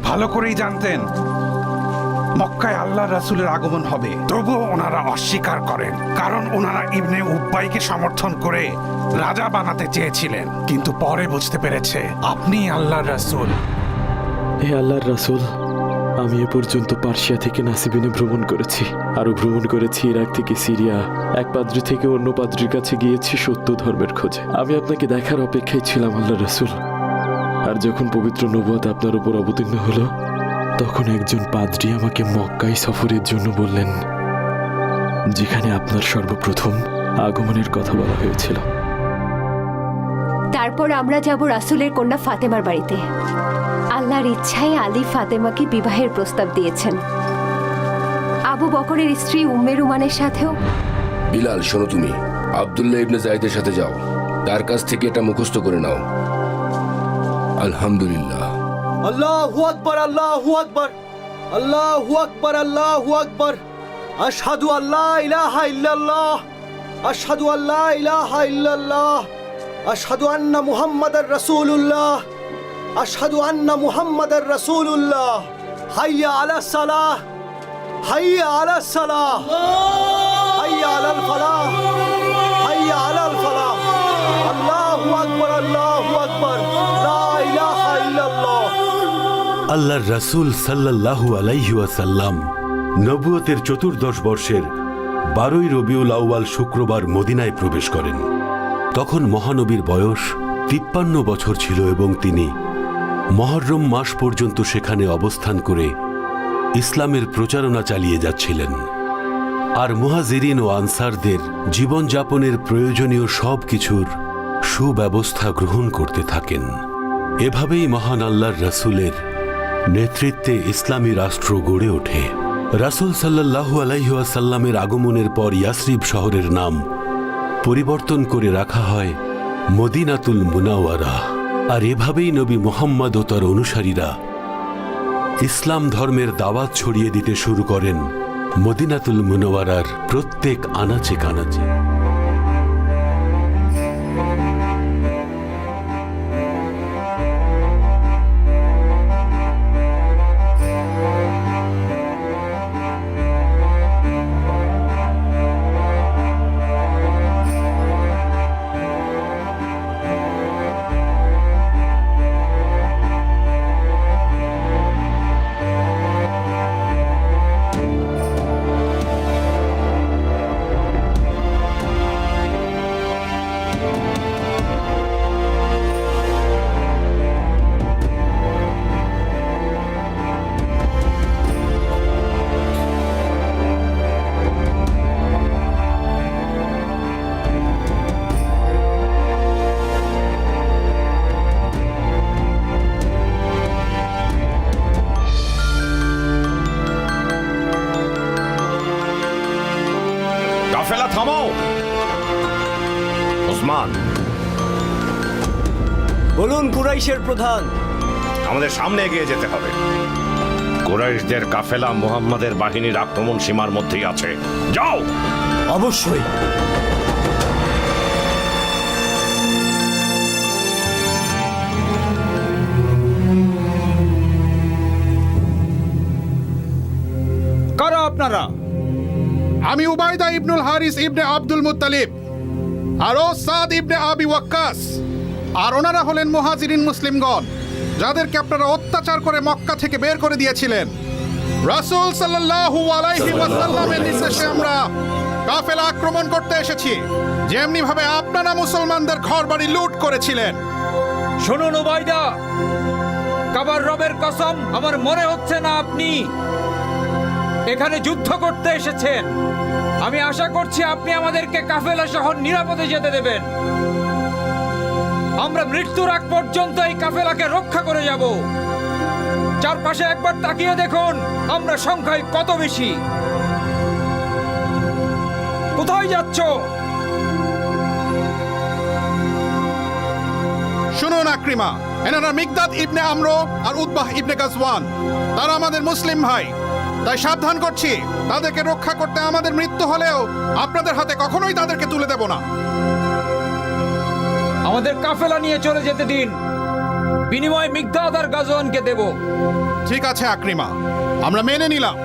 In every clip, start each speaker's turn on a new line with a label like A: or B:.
A: ভালো করেই জানতেন মক্কায় আল্লাহর রাসূলের আগমন হবে, তবুও ওনারা অস্বীকার করেন, কারণ ওনারা ইবনে উবাইকে সমর্থন করে রাজা বানাতে চেয়েছিলেন। কিন্তু পরে বুঝতে পেরেছে আপনি আল্লাহর রাসূল।
B: হে আল্লাহর রাসূল, আমি এ পর্যন্ত পার্সিয়া থেকে নাসিবিনে ভ্রমণ করেছি, আরো ভ্রমণ করেছি ইরাক থেকে সিরিয়া, এক পাদ্রী থেকে অন্য পাদ্রীর কাছে গিয়েছি সত্য ধর্মের খোঁজে। আমি আপনাকে দেখার অপেক্ষায় ছিলাম আল্লাহর রাসূল। আর যখন পবিত্র নবুয়ত আপনার উপর অবতীর্ণ হলো, তখন একজন পাদ্রী আমাকে মক্কায় সফরের জন্য বললেন, যেখানে আপনার সর্বপ্রথম আগমনের কথা বলা হয়েছিল।
C: তারপর আমরা যাব রাসূলের কন্যা ফাতেমার বাড়িতে। আল্লাহর ইচ্ছায় আলী ফাতেমাকে বিবাহের প্রস্তাব দিয়েছেন। আবু বকরের স্ত্রী উম্মে রুমানের সাথেও।
D: বিলাল, শোনো, তুমি আব্দুল্লাহ ইবনে যায়েদের সাথে যাও, তার কাছ থেকে এটা মুখস্থ করে নাও। আলহামদুলিল্লাহ।
E: আল্লাহু আকবার, আল্লাহু আকবার, আল্লাহু আকবার, আল্লাহু আকবার। আশহাদু আল্লা ইলাহা ইল্লাল্লাহ, আশহাদু আল্লা ইলাহা ইল্লাল্লাহ, আশহাদু আন্না মুহাম্মাদার রাসূলুল্লাহ, আশহাদু আন্না মুহাম্মাদার রাসূলুল্লাহ। হাইয়া আলাস সালাহ, হাইয়া আলাস সালাহ, হাইয়া আলাল ফালাহ, হাইয়া আলাল ফালাহ। আল্লাহু আকবার, আল্লাহু আকবার, লা ইলাহা ইল্লাল্লাহ।
F: আল্লাহর রাসূল সাল্লাল্লাহু আলাইহি ওয়াসাল্লাম নবুয়তের 14 বর্ষের 12 রবিউল আউয়াল শুক্রবার মদিনায় প্রবেশ করেন। তখন মহানবীর বয়স 53 বছর ছিল এবং তিনি মুহররম মাস পর্যন্ত সেখানে অবস্থান করে ইসলামের প্রচারণা চালিয়ে যাচ্ছিলেন। আর মুহাজিরিন ও আনসারদের জীবনযাপনের প্রয়োজনীয় সব কিছুর সুব্যবস্থা গ্রহণ করতে থাকেন। এভাবেই মহান আল্লাহর রাসূলের নেতৃত্বে ইসলামী রাষ্ট্র গড়ে ওঠে। রাসূল সাল্লাল্লাহু আলাইহি ওয়াসাল্লামের আগমনের পর ইয়াসরিব শহরের নাম পরিবর্তন করে রাখা হয় মদিনাতুল মুনাওয়ারা। আর এভাবেই নবী মুহাম্মদ ও তার অনুসারীরা ইসলাম ধর্মের দাওয়াত ছড়িয়ে দিতে শুরু করেন মদিনাতুল মুনাওয়ারার প্রত্যেক আনাচে কানাচে।
G: কাফেলা থামাও। ওসমান,
E: বলুন কুরাইশের প্রধান।
G: আমাদের সামনে এগিয়ে যেতে হবে। কুরাইশদের কাফেলা মুহাম্মাদের বাহিনীর আক্রমণ সীমার মধ্যেই আছে। যাও।
E: অবশ্যই।
H: কারা আপনারা?
A: আমি উবাইদা ইবনুল হারিস ইবনে আব্দুল মুত্তালিব, আর ও সাদ ইবনে আবি ওয়াক্কাস। আর ওনারা হলেন মুহাজিরিন মুসলিমগণ, যাদেরকে আপনারা অত্যাচার করে মক্কা থেকে বের করে দিয়েছিলেন। রাসূল সাল্লাল্লাহু আলাইহি ওয়াসাল্লামের নির্দেশে আমরা কাফেলা আক্রমণ করতে এসেছি, যেমনি ভাবে আপনারা মুসলমানদের ঘরবাড়ি লুট করেছিলেন।
H: শুনুন উবাইদা, কাবার রবের কসম, আমার মনে হচ্ছে না আপনি এখানে যুদ্ধ করতে এসেছেন। আমি আশা করছি আপনি আমাদেরকে কাফেলা শহর নিরাপদে যেতে দেবেন। আমরা মৃত্যুর আগ পর্যন্ত এই কাফেলাকে রক্ষা করে যাব। চারপাশে একবার তাকিয়ে দেখুন আমরা সংখ্যায় কত বেশি। কোথায় যাচ্ছ?
A: শুনুন আকরিমা, এনারা মিকদাদ ইবনে আমর আর উতবাহ ইবনে গাজওয়ান। তারা আমাদের মুসলিম ভাই, তাই সাবধান করছি, তাদেরকে রক্ষা করতে আমাদের মৃত্যু হলেও আপনাদের হাতে কখনোই তাদেরকে তুলে দেব না।
H: আমাদের কাফেলা নিয়ে চলে যেতে দিন। বিনিময়ে মিগদাদ আর গাজওয়ানকে দেব।
A: ঠিক আছে আকরিমা, আমরা মেনে নিলাম।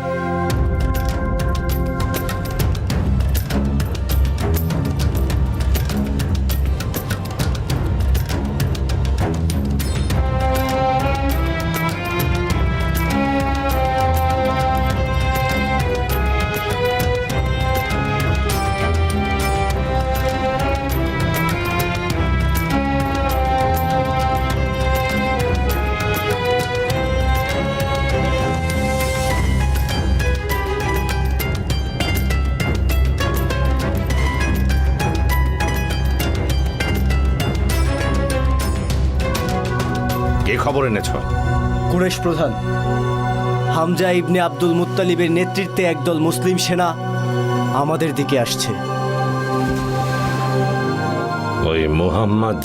G: কি খবর এনেছ?
E: কুরাইশ প্রধান হামজা ইবনে আব্দুল মুত্তালিবের নেতৃত্বে একদল মুসলিম সেনা আমাদের দিকে আসছে।
G: ওই মুহাম্মদ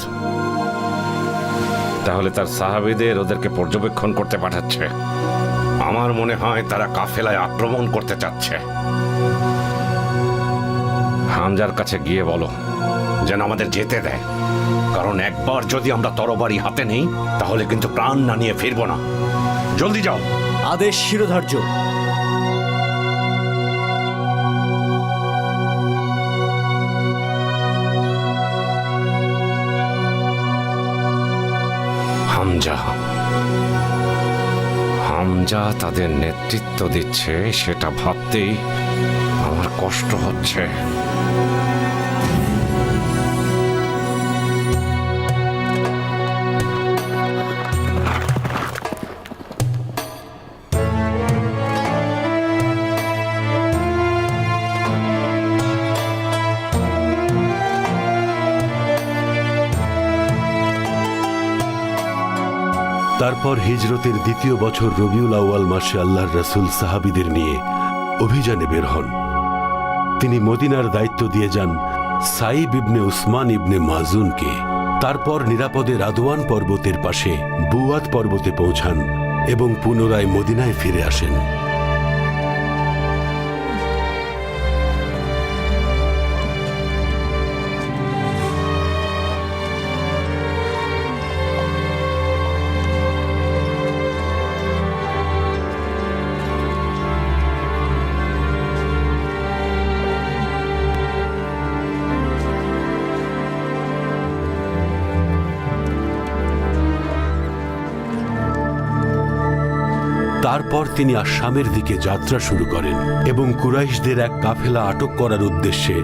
G: তাহলে তার সাহাবীদের ওদেরকে পর্যবেক্ষণ করতে পাঠাচ্ছে। আমার মনে হয় তারা কাফেলায় আক্রমণ করতে চাচ্ছে। হামজার কাছে গিয়ে বলো যেন আমাদের যেতে দেয়, কারণ একবার যদি আমরা তরবারি হাতে নেই তাহলে কিন্তু প্রাণ না নিয়ে ফিরবো না। জলদি যাও।
E: আদেশ শিরোধার্য।
G: হামজা তাদের নেতৃত্ব দিচ্ছে, সেটা ভাবতেই আমার কষ্ট হচ্ছে।
F: তারপর হিজরতের দ্বিতীয় বছর রবিউল আউয়াল মাসে আল্লাহর রাসূল সাহাবীদের নিয়ে অভিযানে বের হন। তিনি মদিনার দায়িত্ব দিয়ে যান সাইব ইবনে উসমান ইবনে মাজুনকে। তারপর নিরাপদে রাদওয়ান পর্বতের পাশে বুয়াত পর্বতে পৌঁছান এবং পুনরায় মদিনায় ফিরে আসেন। তারপর তিনি আসামের দিকে যাত্রা শুরু করেন এবং কুরাইশদের এক কাফেলা আটক করার উদ্দেশ্যে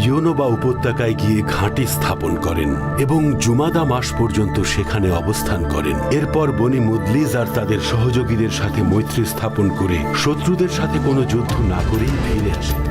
F: ইয়োনোবা উপত্যকায় গিয়ে ঘাঁটি স্থাপন করেন এবং জুমাদা মাস পর্যন্ত সেখানে অবস্থান করেন। এরপর বনি মুদলিজ আর তাদের সহযোগীদের সাথে মৈত্রী স্থাপন করে শত্রুদের সাথে কোনো যুদ্ধ না করেই ফিরে আসেন।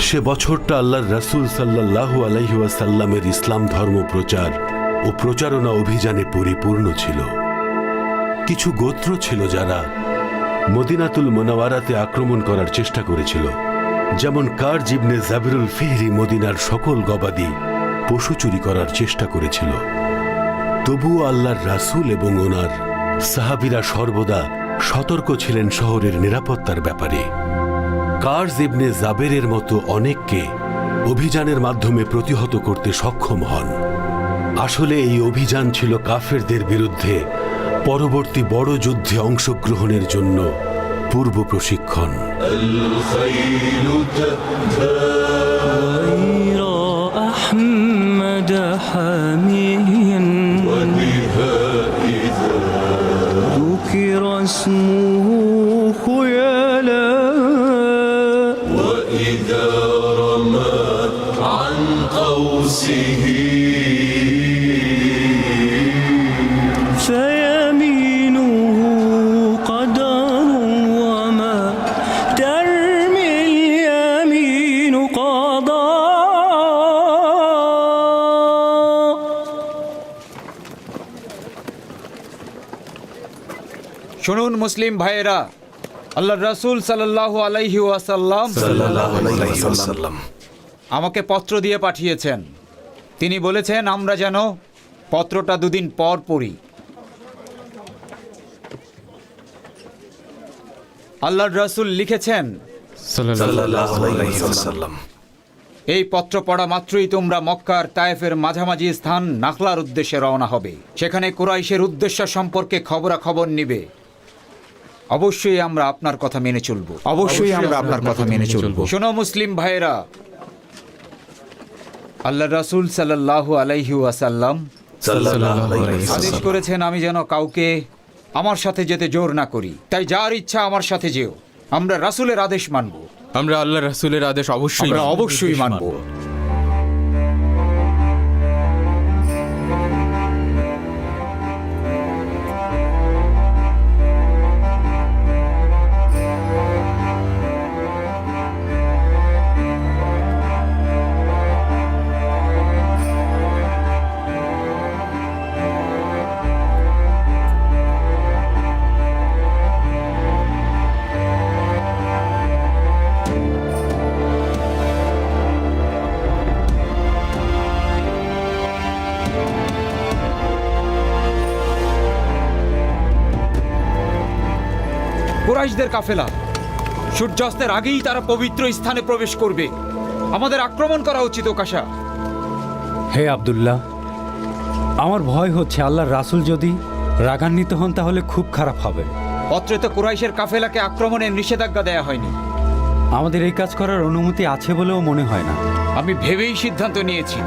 F: সে বছরটা আল্লাহর রাসূল সাল্লাল্লাহু আলাইহি ওয়াসাল্লামের ইসলাম ধর্ম প্রচার ও প্রচারণা অভিযানে পরিপূর্ণ ছিল। কিছু গোত্র ছিল যারা মদিনাতুল মুনাওয়ারাতে আক্রমণ করার চেষ্টা করেছিল, যেমন কারজ ইবনে জাবিরুল ফিহরি মদিনার সকল গবাদি পশু চুরি করার চেষ্টা করেছিল। তবুও আল্লাহর রাসূল এবং ওনার সাহাবীরা সর্বদা সতর্ক ছিলেন শহরের নিরাপত্তার ব্যাপারে। কারজ ইবনে জাবেরের মতো অনেককে অভিযানের মাধ্যমে প্রতিহত করতে সক্ষম হন। আসলে এই অভিযান ছিল কাফেরদের বিরুদ্ধে পরবর্তী বড় যুদ্ধে অংশগ্রহণের জন্য পূর্ব প্রশিক্ষণ।
I: غير أحمد بعد حميا ذكر اسمه خيلا وإذا رمى عن قوسه فيمينه قدر وما ترمي اليمين قضاء
H: শুনুন মুসলিম ভাইয়েরা, আল্লাহ রাসূল সাল্লাল্লাহু আলাইহি ওয়াসাল্লাম আমাকে পত্র দিয়ে পাঠিয়েছেন। তিনি বলেছেন আমরা যেন পত্রটা দুদিন পর পড়ি। আল্লাহর রাসূল লিখেছেন, এই পত্র পড়া মাত্রই তোমরা মক্কার তায়েফের মাঝামাঝি স্থান নাখলার উদ্দেশ্যে রওনা হবে। সেখানে কুরাইশের উদ্দেশ্য সম্পর্কে খবরাখবর নিবে। অবশ্যই আমরা আপনার কথা মেনে চলব। শোনো মুসলিম ভাইয়েরা, আল্লাহ রাসূল সাল্লাল্লাহু আলাইহি ওয়াসাল্লাম আদেশ করেছেন আমি যেন কাউকে আমার সাথে যেতে জোর না করি। তাই যার ইচ্ছা আমার সাথে যেও। আমরা রাসূলের আদেশ মানব।
J: আমরা আল্লাহ রাসূলের আদেশ
H: অবশ্যই মানব। কুরাইশদের কাফেলা সূর্যাস্তের আগেই তারা পবিত্র স্থানে প্রবেশ করবে। আমাদের আক্রমণ করা উচিত ওকাশা।
K: হে আব্দুল্লাহ, আমার ভয় হচ্ছে আল্লাহর রাসূল যদি রাগান্বিত হন তাহলে খুব খারাপ হবে।
H: পত্রে তো কুরাইশের কাফেলাকে আক্রমণের নিষেধাজ্ঞা দেয়া হয়নি।
K: আমাদের এই কাজ করার অনুমতি আছে বলেও মনে হয় না।
H: আমি ভেবেই সিদ্ধান্ত নিয়েছি,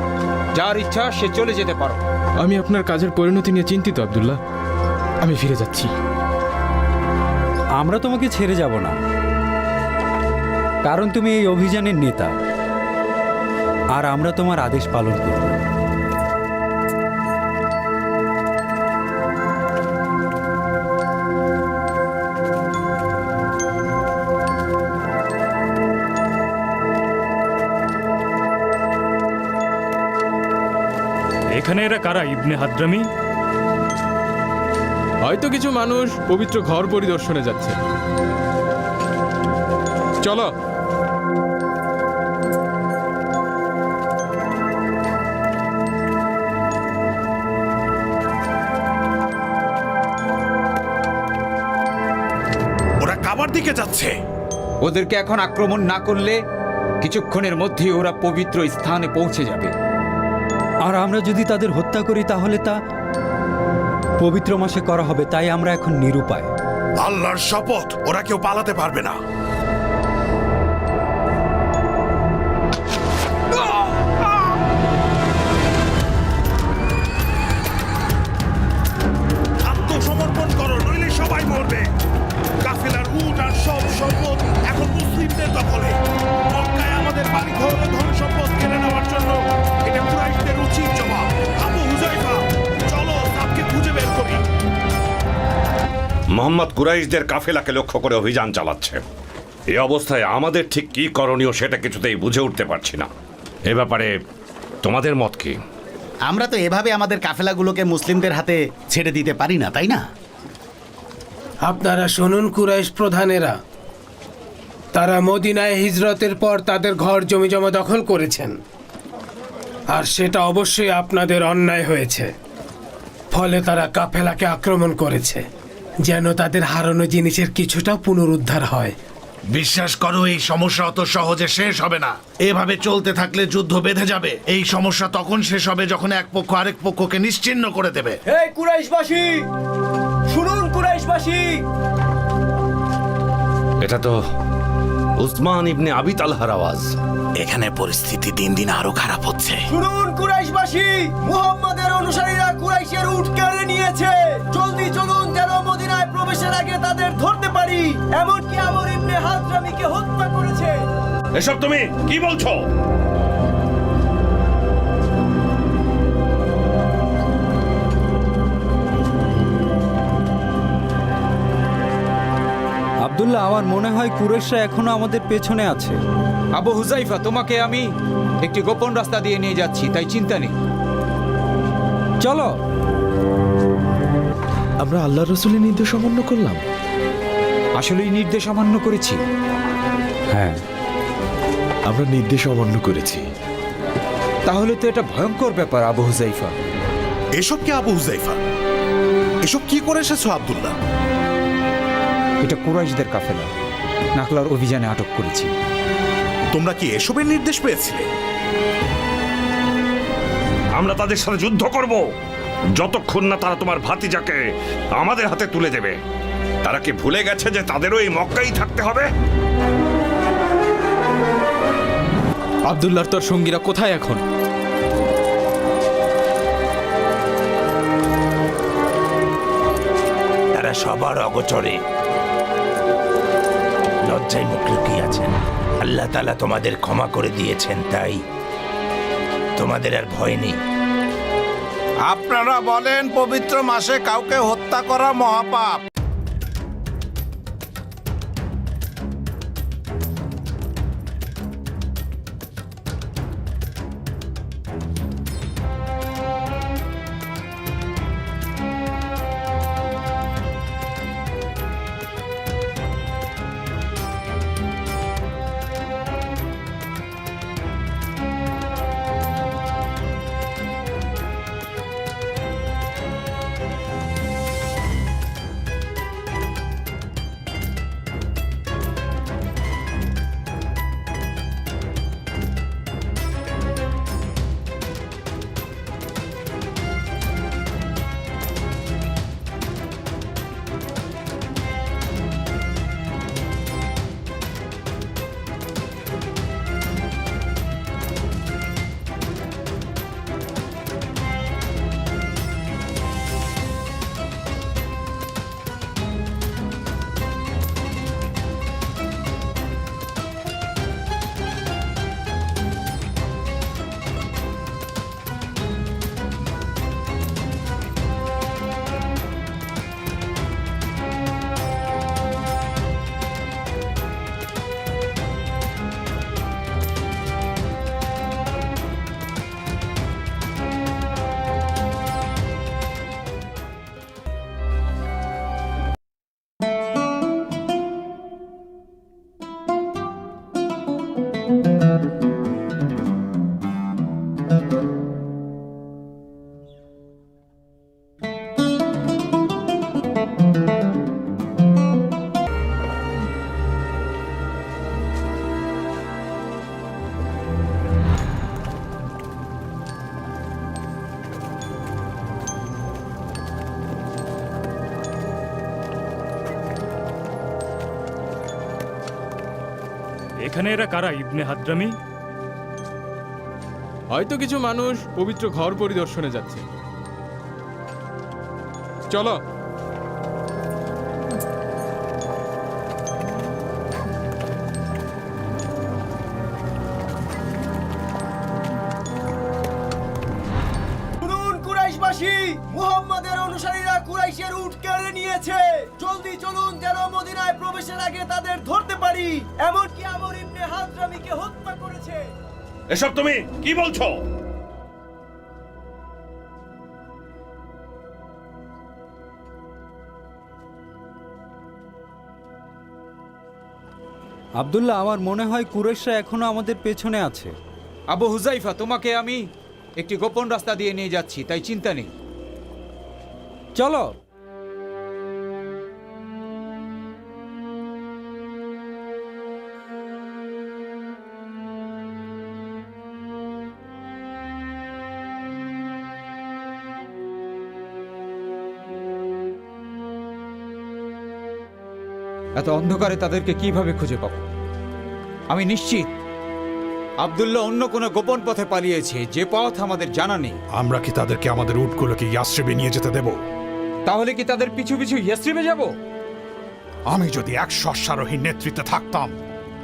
H: যার ইচ্ছা সে চলে যেতে পারো।
J: আমি আপনার কাজের পরিণতি নিয়ে চিন্তিত আব্দুল্লাহ। আমি ফিরে যাচ্ছি।
K: আমরা তোমাকে ছেড়ে যাব না, কারণ তুমি এই অভিযানের নেতা, আর আমরা তোমার আদেশ পালন করব।
I: এখানে এরা কারা? ইবনে হাদ্রামি?
J: হয়তো কিছু মানুষ পবিত্র ঘর পরিদর্শনে যাচ্ছে। চলো।
A: ওরা কাবার দিকে যাচ্ছে।
H: ওদেরকে এখন আক্রমণ না করলে কিছুক্ষণের মধ্যেই ওরা পবিত্র স্থানে পৌঁছে যাবে।
K: আর আমরা যদি তাদের হত্যা করি তাহলে তা পবিত্র মাসে করা হবে, তাই আমরা এখন নিরুপায়।
A: আল্লাহর শপথ, ওরা কেউ পালাতে পারবে না। আত্মসমর্পণ করো, নইলে সবাই মরবে। কাফেলার উট আর সব সম্পদ এখন মুসলিমদের দখলে। মক্কায় আমাদের বাড়িঘর ও ধন সম্পদ কেড়ে নেওয়ার জন্য এটা কুরাইশদের উচিত জবাব। আবু হুযায়ফা, চলো তাকে খুঁজে বের করি।
G: মোহাম্মদ কুরাইশদের কাফেলাকে লক্ষ্য করে অভিযান চালাচ্ছে। এই অবস্থায় আমাদের ঠিক কি করণীয় সেটা কিছুতেই বুঝে উঠতে পারছি না। এ ব্যাপারে তোমাদের মত কি?
L: আমরা তো এভাবে আমাদের কাফেলাগুলোকে মুসলিমদের হাতে ছেড়ে দিতে পারি না, তাই না?
M: আপনারা শুনুন কুরাইশ প্রধানেরা, তারা মদিনায় হিজরতের পর তাদের ঘর জমি জমা দখল করেছেন, আর সেটা অবশ্যই আপনাদের অন্যায় হয়েছে। ফলে তারা কাফেলাকে আক্রমণ করেছে যেন তাদের হারানো জিনিসের কিছুটা পুনরুদ্ধার হয়।
A: বিশ্বাস করো, এই সমস্যা অত সহজে শেষ হবে না। এভাবে চলতে থাকলে যুদ্ধ বেঁধে যাবে। এই সমস্যা তখন শেষ হবে যখন এক পক্ষ আরেক পক্ষকে নিশ্চিহ্ন করে দেবে।
E: হে কুরাইশবাসী, শুনুন কুরাইশবাসী,
G: এটা তো উসমান ইবনে আবি তালহার আওয়াজ।
L: এখানে পরিস্থিতি দিন দিন আরো খারাপ হচ্ছে।
E: শুনুন কুরাইশবাসী, মুহাম্মাদের অনুসারীরা কুরাইশের উট কেড়ে নিয়েছে। জলদি চলুন যেন মদিনায় প্রবেশের আগে তাদের ধরতে পারি। এমনকি আমর ইবনে হাজরামিকে হত্যা করেছে।
G: এসব তুমি কি বলছো?
K: আব্দুল্লাহ, আমার মনে হয় কুরাইশরা এখনো আমাদের পেছনে আছে।
H: আবু হুজাইফা, তোমাকে আমি একটি গোপন রাস্তা দিয়ে নিয়ে যাচ্ছি, তাই চিন্তা নেই।
K: চলো।
B: আমরা আল্লাহ রসুলের নির্দেশ অমান্য করলাম।
H: আসলেই নির্দেশ অমান্য করেছি।
K: হ্যাঁ,
B: আমরা নির্দেশ অমান্য করেছি।
H: তাহলে তো এটা ভয়ঙ্কর ব্যাপার আবু হুজাইফা।
L: এসব কি আবু হুজাইফা? এসব কি করে এসেছো আব্দুল্লাহ?
H: এটা কুরাইশদের কাফেলা, নাকলার অভিযানে আটক করেছি।
L: তোমরা কি এসবের নির্দেশ পেয়েছিলে?
G: আমরা তাদের সাথে যুদ্ধ করব যতক্ষণ না তারা তোমার ভাতিজাকে আমাদের হাতে তুলে দেবে। তারা কি ভুলে গেছে যে তাদেরও এই মক্কাই থাকতে হবে?
J: আব্দুল্লাহর তোর সঙ্গীরা কোথায় এখন?
L: তারা সবার অগোচরে লজ্জায় মুখ লুকিয়ে আছেন। আল্লাহ তাআলা তোমাদের ক্ষমা করে দিয়েছেন, তাই তোমাদের আর ভয় নেই। আপনারা বলেন পবিত্র মাসে কাউকে হত্যা করা মহাপাপ।
I: এখানে এরা কারা ইবনে হাদ্রামি?
J: হয়তো কিছু মানুষ পবিত্র ঘর পরিদর্শনে যাচ্ছে। চলো।
E: শুনুন কুরাইশবাসী, মুহাম্মাদের অনুসারীরা কুরাইশের উট কেড়ে নিয়েছে। জলদি চলুন যেন মদিনায় প্রবেশের আগে তাদের ধরতে পারি। এমনকি আমর ইবনে হাজরামিকে হত্যা করেছে।
G: এসব তুমি কি বলছো?
K: আব্দুল্লাহ, আমার মনে হয় কুরাইশরা এখনো আমাদের পেছনে আছে।
H: আবু হুজাইফা, তোমাকে আমি একটি গোপন রাস্তা দিয়ে নিয়ে যাচ্ছি, তাই চিন্তা নেই।
K: চলো।
H: এত অন্ধকারে তাদেরকে কিভাবে খুঁজে পাবো? আমি নিশ্চিত আব্দুল্লাহ অন্য কোনো গোপন পথে পালিয়েছে, যে পথ আমাদের জানা নেই।
A: আমরা কি তাদেরকে আমাদের উটগুলোকে ইয়াসরিবে নিয়ে যেতে দেব?
H: তাহলে কি তাদের পিছু পিছু ইয়াসরিবে যাব?
A: আমি যদি 100 অশ্বারোহীর নেতৃত্বে থাকতাম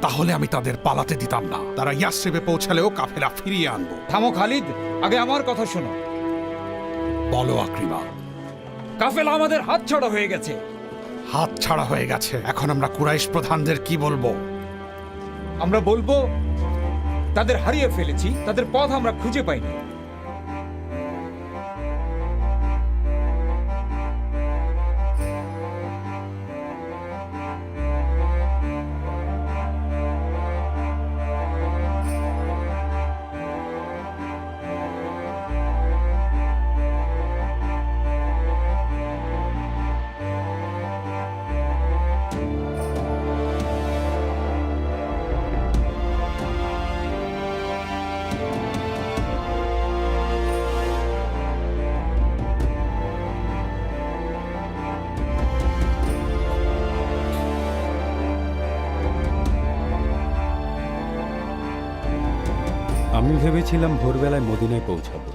A: তাহলে আমি তাদের পালাতে দিতাম না। তারা ইয়াসরিবে পৌঁছালেও কাফেলা ফিরিয়ে আনবো।
H: থামো খালিদ, আগে আমার কথা শোনো।
A: বলো আকরিমা।
H: কাফেলা আমাদের হাতছাড়া হয়ে গেছে।
A: হাত ছাড়া হয়ে গেছে, এখন আমরা কুরাইশ প্রধানদের কি বলবো?
H: আমরা বলবো তাদের হারিয়ে ফেলেছি, তাদের পথ আমরা খুঁজে পাইনি।
K: আমি ভেবেছিলাম ভোরবেলায় মদিনায় পৌঁছাবো,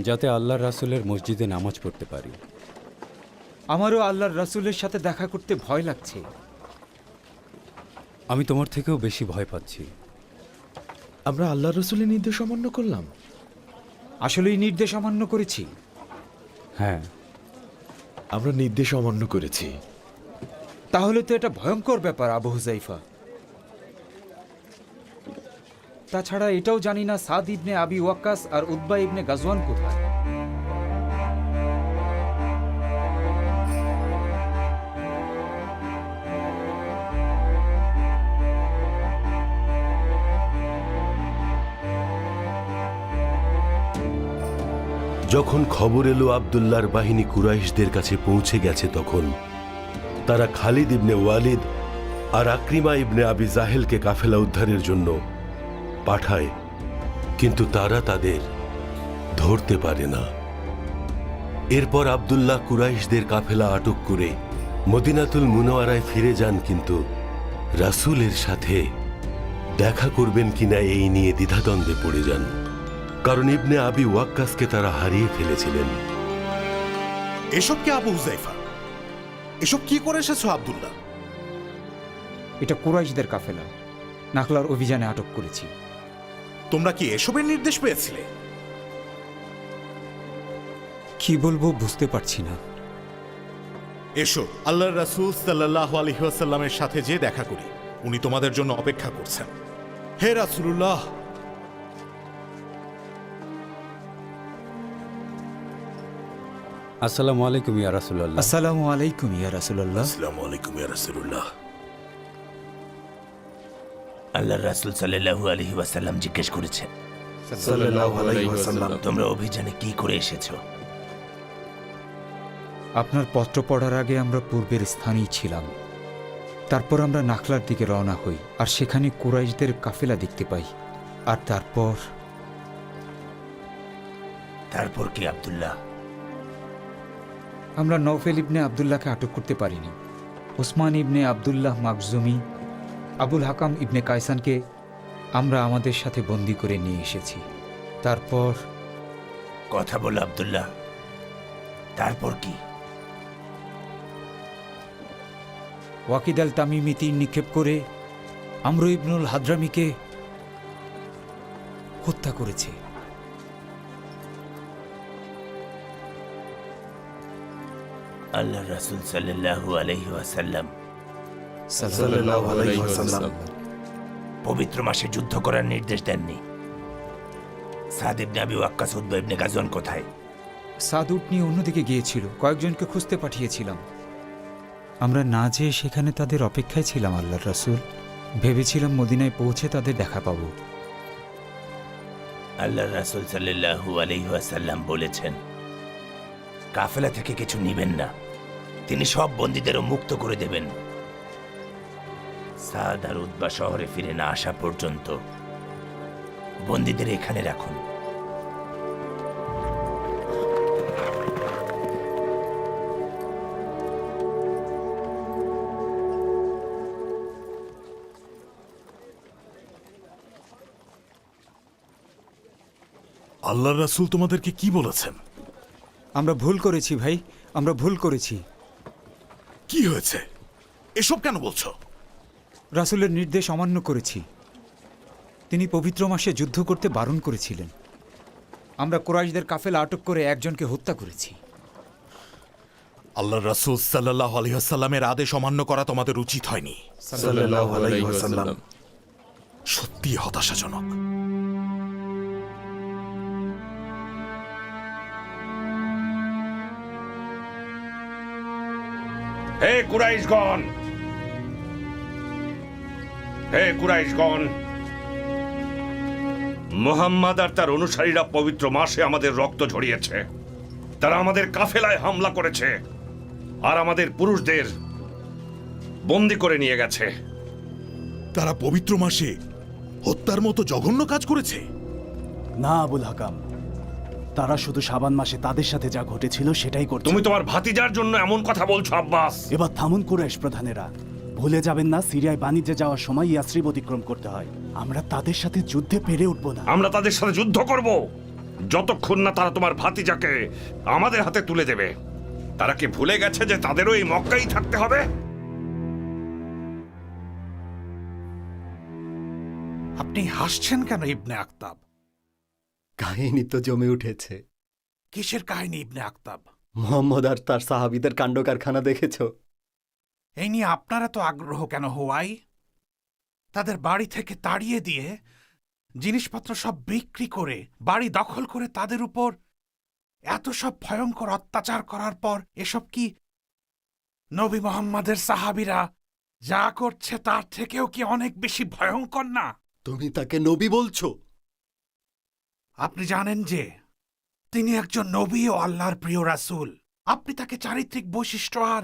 K: যাতে আল্লাহর রাসূলের মসজিদে নামাজ পড়তে পারি।
H: আমারও আল্লাহর রাসূলের সাথে দেখা করতে ভয় লাগছে।
K: আমি তোমার থেকেও বেশি ভয় পাচ্ছি।
B: আমরা আল্লাহ রসুলের নির্দেশ অমান্য করলাম।
H: আসলেই নির্দেশ অমান্য করেছি।
K: হ্যাঁ,
B: আমরা নির্দেশ অমান্য করেছি।
H: তাহলে তো এটা ভয়ঙ্কর ব্যাপার আবু হুযাইফা। তাছাড়া এটাও জানি না সাদ ইবনে আবি ওয়াক্কাস আর উতবা ইবনে গাজওয়ান কোথায়।
F: যখন খবর এলো আব্দুল্লাহর বাহিনী কুরাইশদের কাছে পৌঁছে গেছে, তখন তারা খালিদ ইবনে ওয়ালিদ আর আকরিমা ইবনে আবি জাহেলকে কাফেলা উদ্ধারের জন্য পাঠায়, কিন্তু তারা তাদের ধরতে পারে না। এরপর আব্দুল্লাহ কুরাইশদের কাফেলা আটক করে মদিনাতুল মুনাওয়ারায় ফিরে যান, কিন্তু রাসূলের সাথে দেখা করবেন কিনা এই নিয়ে দ্বিধাদ্বন্দ্বে পড়ে যান, কারণ ইবনে আবি ওয়াক্কাসকে তারা হারিয়ে ফেলেছিলেন।
A: এসব কি আবু হুযাইফা? এসব কি করে এসেছো আব্দুল্লাহ?
H: এটা কুরাইশদের কাফেলা, নাখলার অভিযানে আটক করেছি।
A: তোমরা কি এসবের নির্দেশ পেয়েছিলে?
H: কি বলবো বুঝতে পারছি না।
A: এসো, আল্লাহর রাসূল সাল্লাল্লাহু আলাইহি ওয়াসাল্লামের সাথে যে দেখা করি। উনি তোমাদের জন্য অপেক্ষা করছেন। হে রাসূলুল্লাহ।
K: আসসালামু আলাইকুম ইয়া রাসূলুল্লাহ।
H: আসসালামু আলাইকুম ইয়া রাসূলুল্লাহ।
F: আসসালামু আলাইকুম ইয়া রাসূলুল্লাহ।
L: আল্লাহর রাসূল সাল্লাল্লাহু আলাইহি ওয়াসাল্লাম জিজ্ঞেস করেছেন, তোমরা অভিযানে কি করে এসেছো?
H: আপনার পত্র পড়ার আগে আমরা পূর্বের স্থানেই ছিলাম। তারপর আমরা নাখলার দিকে রওনা হই, আর সেখানে কুরাইশদের কাফেলা দেখতে পাই। আর
L: তারপর কি আব্দুল্লাহ?
H: আমরা নওফেল ইবনে আবদুল্লাহকে আটক করতে পারিনি। ওসমান ইবনে আবদুল্লাহ মাকজুমি, আবুল হাকাম ইবনে কায়সানকে আমরা আমাদের সাথে বন্দি করে নিয়ে এসেছি। তারপর
L: কথা বলো আব্দুল্লাহ, তারপর কি?
H: ওয়াকিদ আল তামিমি তীর নিক্ষেপ করে আমর ইবনুল হাদরামিকে হত্যা করেছে।
L: আল্লাহর রাসূল সাল্লাল্লাহু আলাইহি ওয়াসাল্লাম পবিত্র মাসে যুদ্ধ করার নির্দেশ দেননি। সাদ ইবনে আবি ওয়াক্কাস, উতবা ইবনে গাজওয়ান কোথায়?
H: সাদ উট নিয়ে অন্যদিকে গিয়েছিল, কয়েকজনকে খুঁজতে পাঠিয়েছিলাম। আমরা না যেয়ে সেখানে তাদের অপেক্ষায় ছিলাম। আল্লাহর রাসূল, ভেবেছিলাম মদিনায় পৌঁছে তাদের দেখা পাব।
L: আল্লাহর রাসূল সাল্লাল্লাহু আলাইহি ওয়াসাল্লাম বলেছেন, কাফেলা থেকে কিছু নিবেন না, তিনি সব বন্দীদেরও মুক্ত করে দেবেন। সাদ আর উতবা শহরে ফিরে না আসা পর্যন্ত বন্দীদের এখানে রাখুন। আল্লাহ রাসূল তোমাদেরকে কি বলেছেন?
K: আমরা ভুল করেছি ভাই, আমরা ভুল করেছি।
L: কি হয়েছে? এসব কেন বলছো?
K: রাসূলের নির্দেশ অমান্য করেছি। তিনি পবিত্র মাসে যুদ্ধ করতে বারণ করেছিলেন। আমরা কুরাইশদের কাফেলা আটক করে একজনকে হত্যা করেছি।
L: আল্লাহ রাসূল সাল্লাল্লাহু আলাইহি ওয়াসাল্লামের আদেশ অমান্য করা তোমাদের উচিত হয়নি।
J: সাল্লাল্লাহু আলাইহি ওয়াসাল্লাম।
L: সত্যি হতাশাজনক।
G: হে কুরাইশগণ, হে কুরাইশগণ, মুহাম্মদ আর তার অনুসারীরা পবিত্র মাসে আমাদের রক্ত ঝরিয়েছে। তারা আমাদের কাফেলায় হামলা করেছে আর আমাদের পুরুষদের বন্দি করে নিয়ে গেছে।
L: তারা পবিত্র মাসে হত্যার মতো জঘন্য কাজ করেছে।
K: না আবুল হাকাম, তারা শুধু শাবান মাসে তাদের সাথে যা ঘটেছিল সেটাই করছে।
G: তুমি তোমার ভাতিজার জন্য এমন কথা বলছো আব্বাস?
K: এবার থামুন কুরাইশ প্রধানেরা, ভুলে যাবেন না সিরিয়ায় বাণিজ্যে যাওয়ার সময় ইয়াসরিব অতিক্রম করতে হয়। আমরা তাদের সাথে যুদ্ধে পেরে উঠব না।
G: আমরা তাদের সাথে যুদ্ধ করব যতক্ষণ না তারা তোমার ভাতিজাকে আমাদের হাতে তুলে দেবে। তারা কি ভুলে গেছে যে তাদেরও এই মক্কাই থাকতে হবে?
L: আপনি হাসছেন কেন ইবনে আক্তাব?
E: কাহিনী তো জমে উঠেছে।
L: কিসের কাহিনী ইবনে আক্তাব?
E: মোহাম্মদ আর তার সাহাবীদের কাণ্ড কারখানা দেখেছো?
L: এই নিয়ে আপনার এত আগ্রহ কেন হওয়াই? তাদের বাড়ি থেকে তাড়িয়ে দিয়ে, জিনিসপত্র সব বিক্রি করে, বাড়ি দখল করে তাদের উপর এত সব ভয়ঙ্কর অত্যাচার করার পর এসব কি নবী মোহাম্মদের সাহাবীরা যা করছে তার থেকেও কি অনেক বেশি ভয়ঙ্কর না?
E: তুমি তাকে নবী বলছো?
L: আপনি জানেন যে তিনি একজন নবী ও আল্লাহর প্রিয় রাসূল। আপনি তাকে চারিত্রিক বৈশিষ্ট্য আর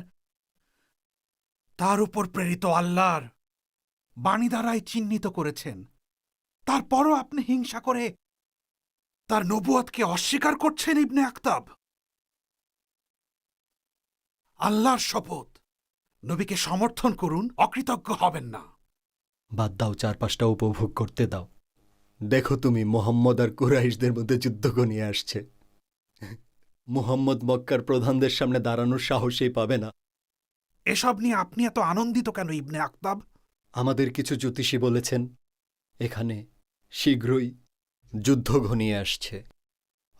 L: তার উপর প্রেরিত আল্লাহর বাণী দ্বারাই চিহ্নিত করেছেন। তারপরও আপনি হিংসা করে তার নবুয়তকে অস্বীকার করছেন ইবনে আক্তাব। আল্লাহর শপথ, নবীকে সমর্থন করুন, অকৃতজ্ঞ হবেন না।
E: বাদ দাও, চারপাশটা উপভোগ করতে দাও। দেখো তুমি, মোহাম্মদ আর কুরাইশদের মধ্যে যুদ্ধ ঘনিয়ে আসছে। মুহাম্মদ মক্কার প্রধানদের সামনে দাঁড়ানোর সাহসই পাবে না।
L: এসব নিয়ে আপনি এত আনন্দিত কেন ইবনে আক্তাব?
E: আমাদের কিছু জ্যোতিষী বলেছেন এখানে শীঘ্রই যুদ্ধ ঘনিয়ে আসছে,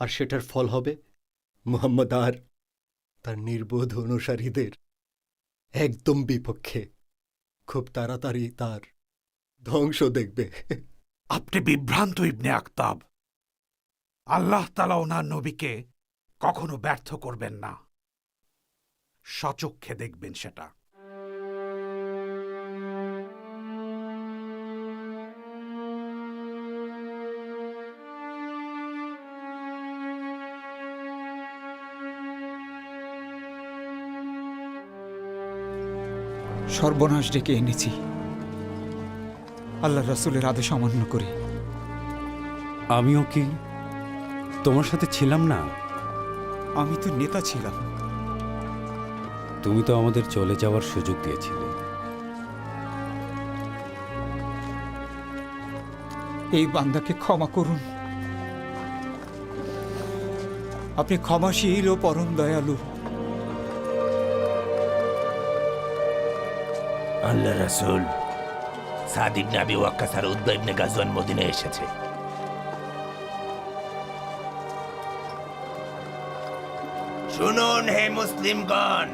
E: আর সেটার ফল হবে মুহাম্মদ আর তার নির্বোধ অনুসারীদের একদম বিপক্ষে। খুব তাড়াতাড়ি তার ধ্বংস দেখবে।
L: আপনি বিভ্রান্ত ইবনে আক্তাব। আল্লাহ তাআলা ওনার নবীকে কখনো ব্যর্থ করবেন না, সচক্ষে দেখবেন সেটা।
K: সর্বনাশ ডেকে এনেছি আল্লাহ রাসূলের আদেশ অমান্য করে।
J: আমিও কি তোমার সাথে ছিলাম না?
K: আমি তো নেতা ছিলাম।
J: তুমি তো আমাদের চলে যাওয়ার সুযোগ দিয়েছিলে।
K: এই বান্দাকে ক্ষমা করুন। আপনি ক্ষমাশীল ও পরম দয়ালু।
L: আল্লাহ রাসূল সাদ ইবনে আবি ওয়াক্কাস আর উদ্বা ইবনে গাজওয়ান মদিনায় এসেছে। শুনুন হে মুসলিমগণ,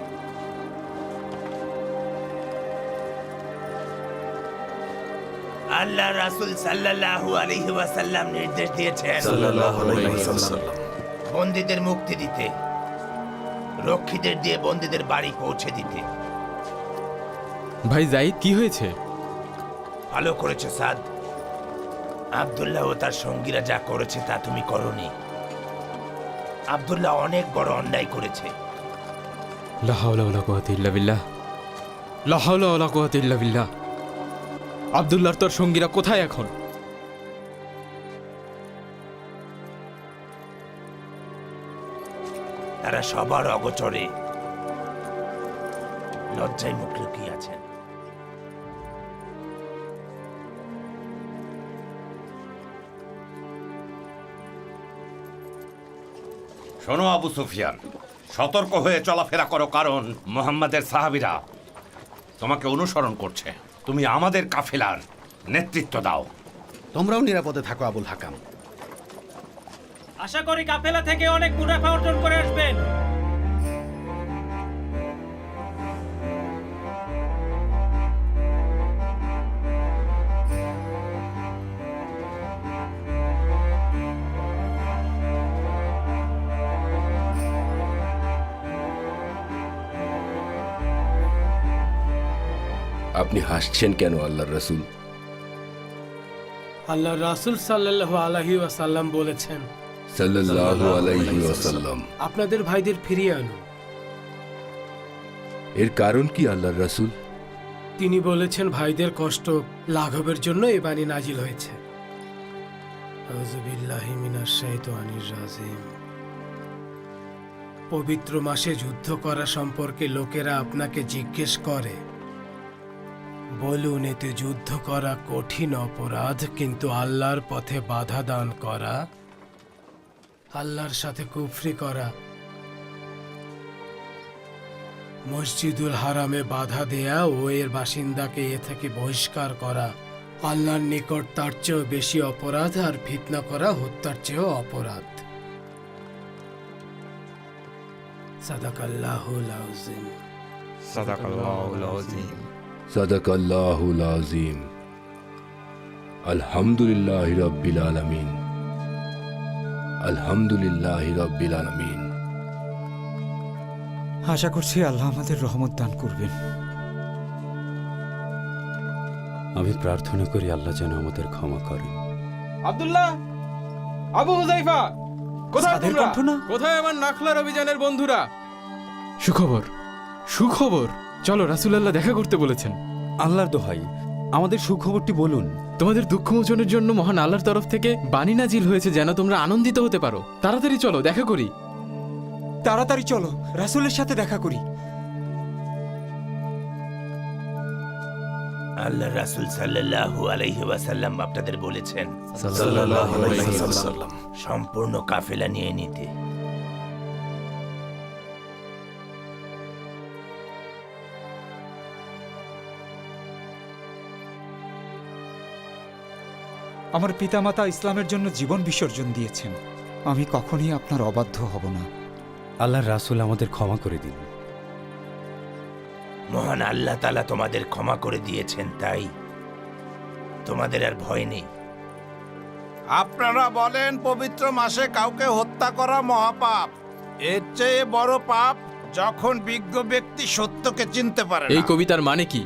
L: আল্লাহ রাসূল সাল্লাল্লাহু আলাইহি ওয়াসাল্লাম নির্দেশ দিয়েছেন বন্দীদের মুক্তি দিতে, রক্ষীদের দিয়ে বন্দীদের বাড়ি পৌঁছে দিতে।
J: ভাই যাইদ, কি হয়েছে?
L: ভালো করেছো সাদ। আব্দুল্লাহ ও তার সঙ্গীরা যা করেছে তা তুমি করনি। আব্দুল্লাহ অনেক বড় অন্যায় করেছে।
J: লা হাওলা ওয়ালা কুওয়াতা ইল্লা বিল্লাহ, লা হাওলা ওয়ালা কুওয়াতা ইল্লা বিল্লাহ। আব্দুল্লাহর তোর সঙ্গীরা কোথায় এখন?
L: তারা সবার অগোচরে লজ্জায় মুখ লুকিয়ে আছেন।
G: শোনো আবু সুফিয়ান, সতর্ক হয়ে চলাফেরা করো, কারণ মুহাম্মাদের সাহাবীরা তোমাকে অনুসরণ করছে। তুমি আমাদের কাফেলার নেতৃত্ব দাও।
E: তোমরাও নিরাপদে থাকো আবুল হাকাম।
H: আশা করি কাফেলা থেকে অনেক মুনাফা অর্জন করে আসবেন।
D: আপনি হাসছেন কেন আল্লাহর রাসূল?
M: আল্লাহ রাসূল সাল্লাল্লাহু আলাইহি ওয়াসাল্লাম বলেছেন,
D: সাল্লাল্লাহু আলাইহি ওয়াসাল্লাম।
M: আপনাদের ভাইদের ফিরিয়ে আনুন।
D: এর কারণ কি আল্লাহর রাসূল?
M: তিনি বলেছেন ভাইদের কষ্ট লাঘবের জন্য এই বাণী নাজিল হয়েছে। আউযু বিল্লাহি মিনাশ শাইতানির রাজিম। পবিত্র মাসে যুদ্ধ করা সম্পর্কে লোকেরা আপনাকে জিজ্ঞেস করে, বলুন এতে যুদ্ধ করা কঠিন অপরাধ, কিন্তু আল্লাহর পথে বাধা দান করা, আল্লাহর সাথে কুফরি করা, মসজিদুল হারামে বাধা দেয়া ও এর বাসিন্দাকে এ থেকে বহিষ্কার করা আল্লাহর নিকট তার চেয়েও বেশি অপরাধ, আর ফিতনা করা হত্যার চেয়েও অপরাধ। সাদাকাল্লাহুল আযীম।
D: সাদাকাল্লাহুল আযীম। আলহামদুলিল্লাহি রাব্বিল আলামিন। আলহামদুলিল্লাহি রাব্বিল আলামিন।
K: আশা করছি আল্লাহ আমাদের রহমত দান করবেন।
B: আমি প্রার্থনা করি আল্লাহ যেন আমাদের ক্ষমা করেন।
J: আব্দুল্লাহ, আবু হুযাইফা, কোথায়
K: সাদের
J: তোমরা?
K: কণ্ঠ না?
J: কোথায় আমার নাখলার অভিযানের বন্ধুরা? সুখবর, সুখবর। চলো, রাসূলুল্লাহ দেখা করতে বলেছেন।
K: আল্লাহর দোহাই, আমাদের সুখবরটি বলুন।
J: তোমাদের দুঃখ মোচনের জন্য মহান আল্লাহর তরফ থেকে বাণী নাজিল হয়েছে, যেন তোমরা আনন্দিত হতে পারো। তাড়াতাড়ি চলো, দেখা করি।
K: তাড়াতাড়ি চলো, রাসূলের সাথে দেখা করি।
L: আল্লাহ রাসূল সাল্লাল্লাহু আলাইহি ওয়াসাল্লাম আপনাদের বলেছেন
B: সাল্লাল্লাহু আলাইহি ওয়াসাল্লাম
L: সম্পূর্ণ কাফেলা নিয়ে নিতে।
K: আমার পিতামাতা ইসলামের জন্য জীবন বিসর্জন দিয়েছেন। আমি কখনই আপনার অবাধ্য হব না।
B: আল্লাহর রাসূল আমাদের ক্ষমা করে দিন।
L: মহান আল্লাহ তাআলা তোমাদের ক্ষমা করে দিয়েছেন, তাই তোমাদের আর ভয় নেই।
E: আপনারা বলেন পবিত্র মাসে কাউকে হত্যা করা মহাপাপ। এর চেয়ে বড় পাপ যখন বিজ্ঞ ব্যক্তি সত্যকে চিনতে পারে
J: এই
E: না।
J: কবিতার মানে কি?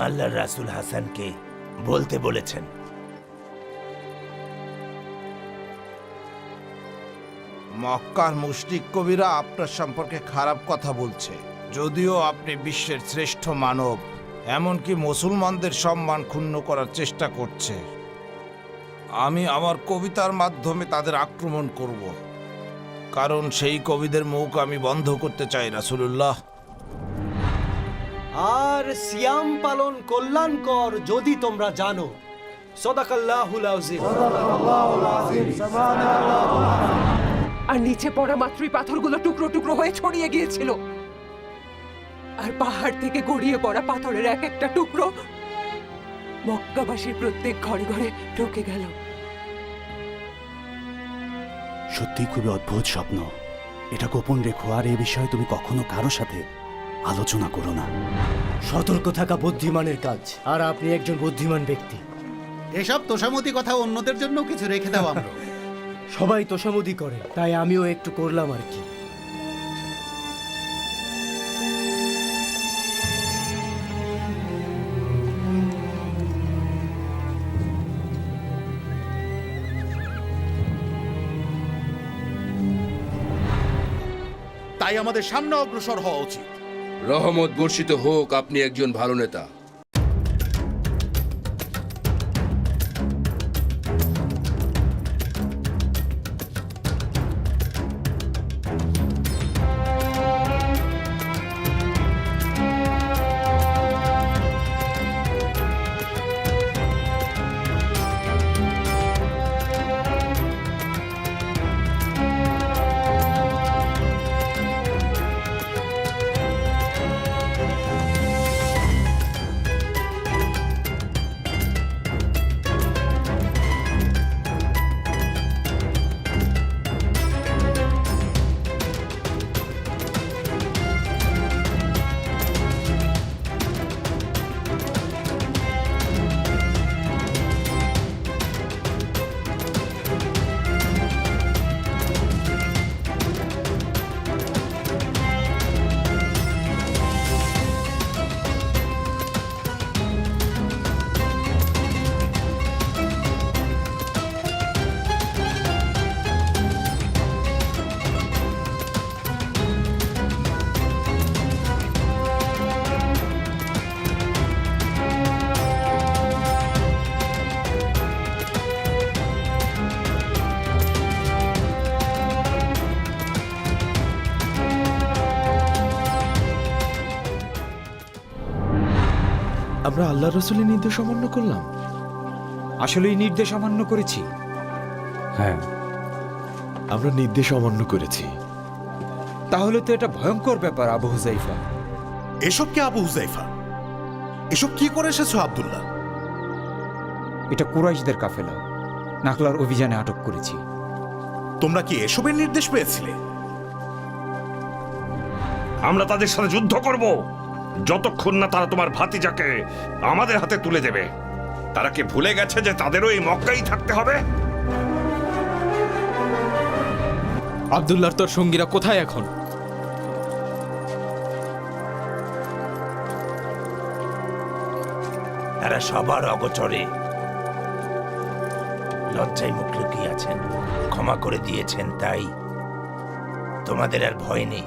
L: আল্লাহর রাসূল হাসানকে বলতে বলেছেন,
E: মক্কার মুশরিক কবিরা আপনার সম্পর্কে খারাপ কথা বলছে। যদিও আপনি বিশ্বের শ্রেষ্ঠ মানব, এমনকি মুসলমানদের সম্মান ক্ষুণ্ণ করার চেষ্টা করছে। আমি আমার কবিতার মাধ্যমে তাদের আক্রমণ করব, কারণ সেই কবিদের মুখ আমি বন্ধ করতে চাই রাসূলুল্লাহ।
N: আর সিয়াম পালন কল্যাণকর যদি তোমরা জানো। সাদাকাল্লাহুল আযীম।
C: আর নিচে পড়া মাত্রই পাথরগুলো টুকরো টুকরো হয়ে ছড়িয়ে গিয়েছিল, আর পাহাড় থেকে গড়িয়ে পড়া পাথরের এক একটা টুকরো মক্কাবাসীর প্রত্যেক ঘরে ঘরে ঢুকে গেল।
N: সত্যি খুবই অদ্ভুত স্বপ্ন। এটা গোপন রেখো, আর এ বিষয়ে তুমি কখনো কারো সাথে আলোচনা করো না। সতর্ক থাকা বুদ্ধিমানের কাজ, আর আপনি একজন বুদ্ধিমান ব্যক্তি।
E: এসব তোষামতি কথা অন্যদের জন্য কিছু রেখে দাও। আমরা
N: সবাই তোষামোদি করে, তাই আমিও একটু করলাম আর কি।
E: তাই আমাদের সামনে অগ্রসর হওয়া উচিত।
D: রহমত বর্ষিত হোক, আপনি একজন ভালো নেতা।
B: আমরা আল্লাহ রসুলের নির্দেশ অমান্য করলাম?
K: আসলেই নির্দেশ অমান্য করেছি।
B: হ্যাঁ, আমরা নির্দেশ অমান্য করেছি।
K: তাহলে তো এটা ভয়ঙ্কর ব্যাপার আবু হুজাইফা।
A: এসব কি আবু হুজাইফা? এসব কি করে এসেছো আব্দুল্লাহ?
K: এটা কুরাইশদের কাফেলা, নাকলার অভিযানে আটক করেছি।
A: তোমরা কি এসবের নির্দেশ পেয়েছিলে?
G: আমরা তাদের সাথে যুদ্ধ করব যতক্ষণ না তারা তোমার ভাতিজাকে আমাদের হাতে তুলে দেবে। তারা কি ভুলে গেছে যে তাদেরও এই মক্কাই থাকতে হবে?
J: আব্দুল্লাহর তোর সঙ্গীরা কোথায় এখন?
L: তারা সবার অগোচরে লজ্জায় মুখ লুকিয়ে আছেন। ক্ষমা করে দিয়েছেন, তাই তোমাদের আর ভয় নেই।